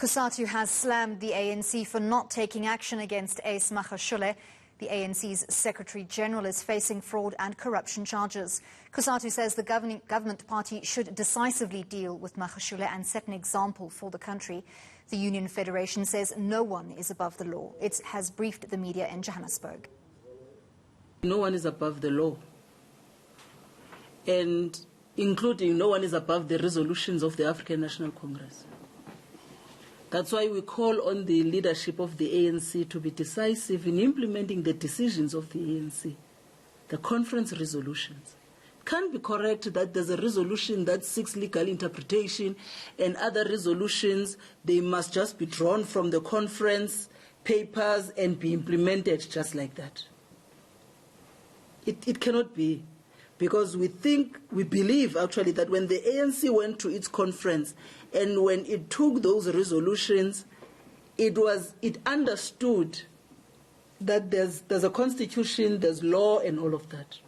Cosatu has slammed the ANC for not taking action against Ace Magashule. The ANC's Secretary General is facing fraud and corruption charges. Cosatu says the government party should decisively deal with Magashule and set an example for the country. The Union Federation says no one is above the law. It has briefed the media in Johannesburg. No one is above the law, and including no one is above the resolutions of the African National Congress. That's why we call on the leadership of the ANC to be decisive in implementing the decisions of the ANC, the conference resolutions. It can't be correct that there's a resolution that seeks legal interpretation and other resolutions, they must just be drawn from the conference papers and be implemented just like that. It cannot be. Because we believe actually that when the ANC went to its conference and when it took those resolutions, it understood that there's a constitution, there's law and all of that.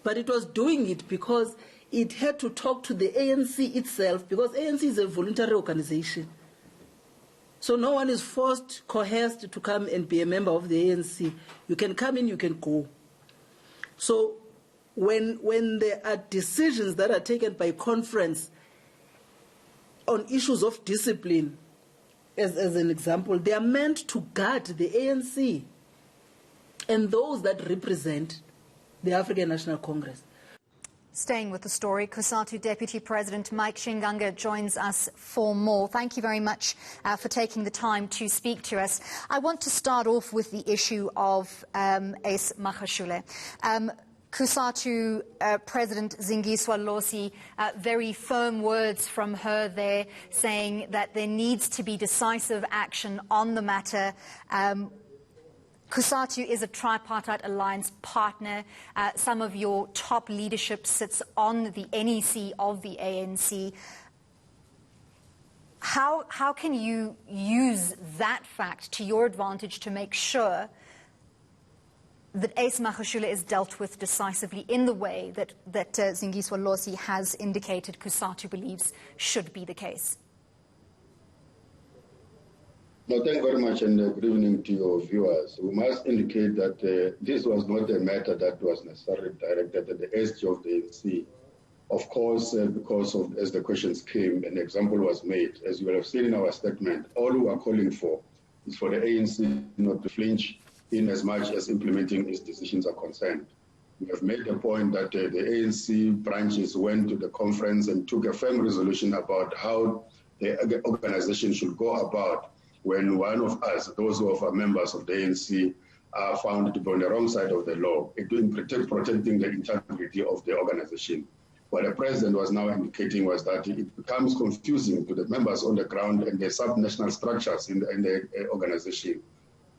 But it was doing it because it had to talk to the ANC itself, because ANC is a voluntary organization. So no one is forced, coerced to come and be a member of the ANC. You can come in, you can go. So when there are decisions that are taken by conference on issues of discipline, as an example, they are meant to guard the ANC and those that represent the African National Congress. Staying with the story, Cosatu Deputy President Mike Shinganga joins us for more. Thank you very much for taking the time to speak to us. I want to start off with the issue of Ace Magashule. Cosatu President Zingiswa Losi, very firm words from her there, saying that there needs to be decisive action on the matter. Cosatu is a tripartite alliance partner. Some of your top leadership sits on the NEC of the ANC. How can you use that fact to your advantage to make sure that Ace Magashule is dealt with decisively in the way that Zingiswa Losi has indicated Cosatu believes should be the case? No, thank you very much, and good evening to your viewers. We must indicate that this was not a matter that was necessarily directed at the SG of the ANC. Of course, because of, as the questions came, an example was made. As you will have seen in our statement, all we are calling for is for the ANC not to flinch in as much as implementing its decisions are concerned. We have made the point that the ANC branches went to the conference and took a firm resolution about how the organization should go about when one of us, those who are members of the ANC, are found to be on the wrong side of the law, in protecting the integrity of the organization. What the president was now indicating was that it becomes confusing to the members on the ground and the subnational structures in the organization.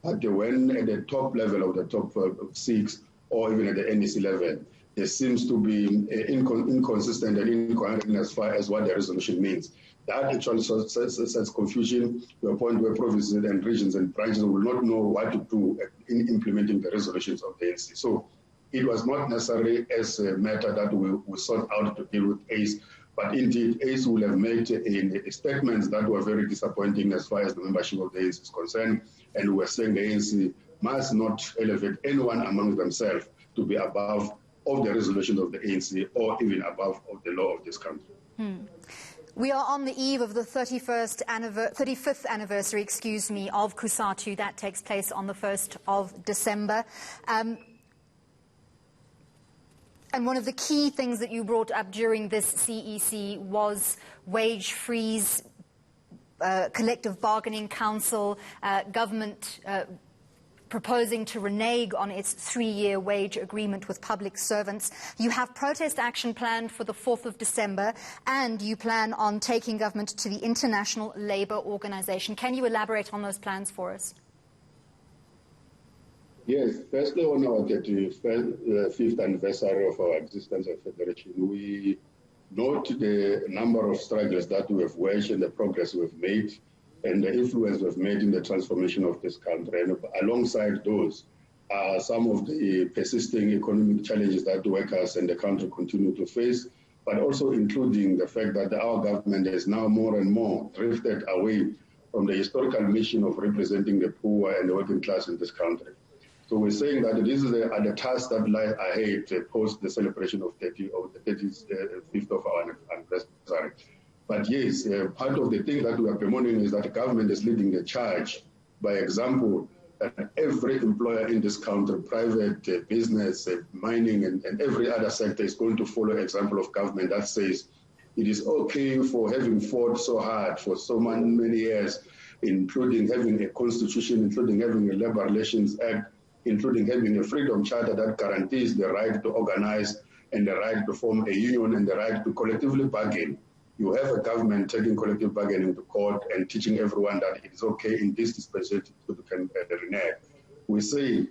But when at the top level of the top 6, or even at the NEC level, there seems to be inconsistent and incoherent as far as what the resolution means. That actually sets confusion to a point where provinces and regions and branches will not know what to do in implementing the resolutions of the NEC. So it was not necessarily as a matter that we sought out to deal with ACE, but indeed ACE will have made statements that were very disappointing as far as the membership of the ACE is concerned, and we were saying the ANC must not elevate anyone among themselves to be above of the resolutions of the ANC or even above of the law of this country. We are on the eve of the 35th anniversary, of Cosatu. That takes place on the 1st of December. And one of the key things that you brought up during this CEC was wage freeze, collective bargaining council, government proposing to renege on its 3-year wage agreement with public servants. You have protest action planned for the 4th of December, and you plan on taking government to the International Labour Organization. Can you elaborate on those plans for us? Yes, firstly, on our 35th anniversary of our existence as a federation, we note the number of struggles that we have waged and the progress we've made, and the influence we've made in the transformation of this country. And alongside those are some of the persisting economic challenges that workers and the country continue to face, but also including the fact that our government has now more and more drifted away from the historical mission of representing the poor and the working class in this country. So we're saying that this is the task that lies ahead post the celebration of the 35th of our anniversary. But yes, part of the thing that we are promoting is that the government is leading the charge. By example, every employer in this country, private business, mining, and every other sector is going to follow example of government that says it is okay for having fought so hard for so many years, including having a constitution, including having a Labor Relations Act, including having a freedom charter that guarantees the right to organize and the right to form a union and the right to collectively bargain. You have a government taking collective bargaining to court and teaching everyone that it is okay in this dispensation to renege. We say,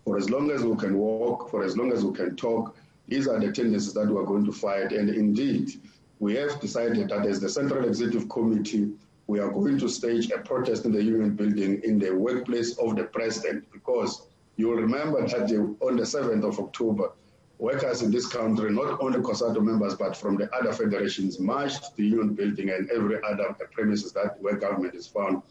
for as long as we can walk, for as long as we can talk, these are the tendencies that we are going to fight. And indeed, we have decided that as the Central Executive Committee, we are going to stage a protest in the Union Building in the workplace of the President, because you will remember that on the 7th of October, workers in this country, not only Cosatu members, but from the other federations, marched to the Union Building and every other premises where government is found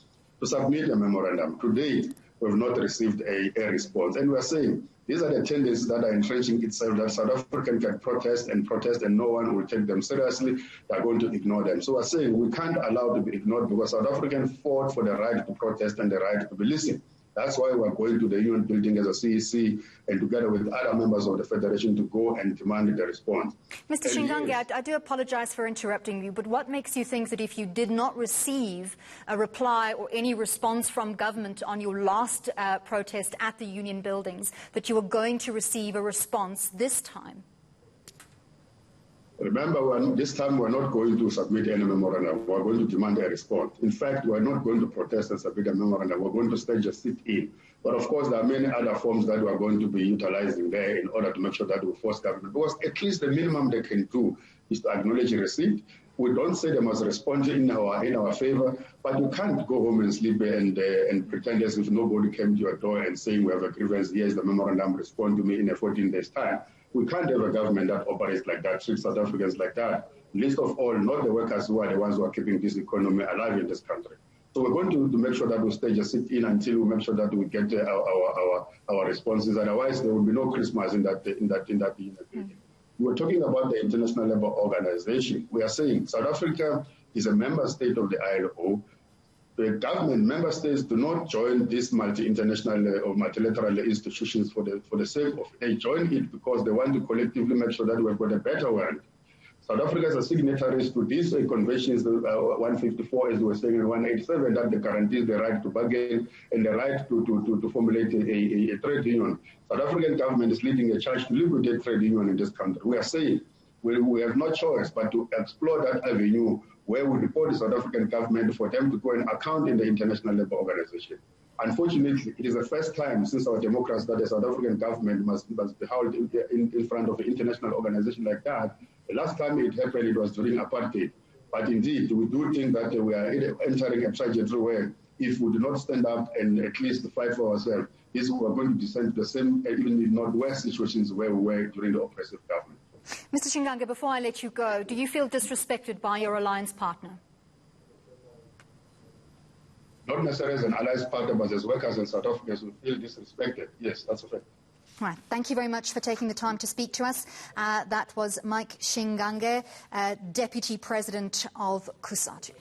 to submit a memorandum. To date, we have not received a response. And we are saying these are the tendencies that are entrenching itself, that South African can protest, and no one will take them seriously. They are going to ignore them. So we are saying we can't allow to be ignored, because South Africans fought for the right to protest and the right to be listened. That's why we're going to the Union Building as a CEC and together with other members of the Federation to go and demand the response. Mr. Shingange, I do apologize for interrupting you, but what makes you think that if you did not receive a reply or any response from government on your last protest at the Union Buildings, that you were going to receive a response this time? Remember, this time we're not going to submit any memorandum. We're going to demand a response. In fact, we're not going to protest and submit a memorandum. We're going to stage a sit-in. But of course, there are many other forms that we're going to be utilizing there in order to make sure that we force government. Because at least the minimum they can do is to acknowledge a receipt. We don't say they must respond in our favor, but you can't go home and sleep and pretend as if nobody came to your door and saying we have a grievance, here's the memorandum, respond to me in a 14 days time. We can't have a government that operates like that, treats South Africans like that. Least of all, not the workers who are the ones who are keeping this economy alive in this country. So we're going to make sure that we stage a sit-in until we make sure that we get our responses. Otherwise, there will be no Christmas in that building. We were talking about the International Labour Organization. We are saying South Africa is a member state of the ILO. The government member states do not join these international or multilateral institutions for the sake of they join it because they want to collectively make sure that we've got a better world. South Africa is a signatories to these conventions, 154 as we were saying, and 187, that guarantees the right to bargain and the right to formulate a trade union. South African government is leading a charge to liquidate trade union in this country. We are saying we have no choice but to explore that avenue where we report the South African government for them to go and account in the International Labour Organization. Unfortunately, it is the first time since our democracy that the South African government must be held in front of an international organization like that. The last time it happened, it was during apartheid. But indeed, we do think that we are entering a trajectory where if we do not stand up and at least fight for ourselves, we are going to descend to the same, even if not worse, situations where we were during the oppressive government. Mr. Shingange, before I let you go, do you feel disrespected by your alliance partner? Not necessarily as an alliance partner, but as workers in South Africa who feel disrespected. Yes, that's a fact. Right. Thank you very much for taking the time to speak to us. That was Mike Shingange, Deputy President of Cosatu.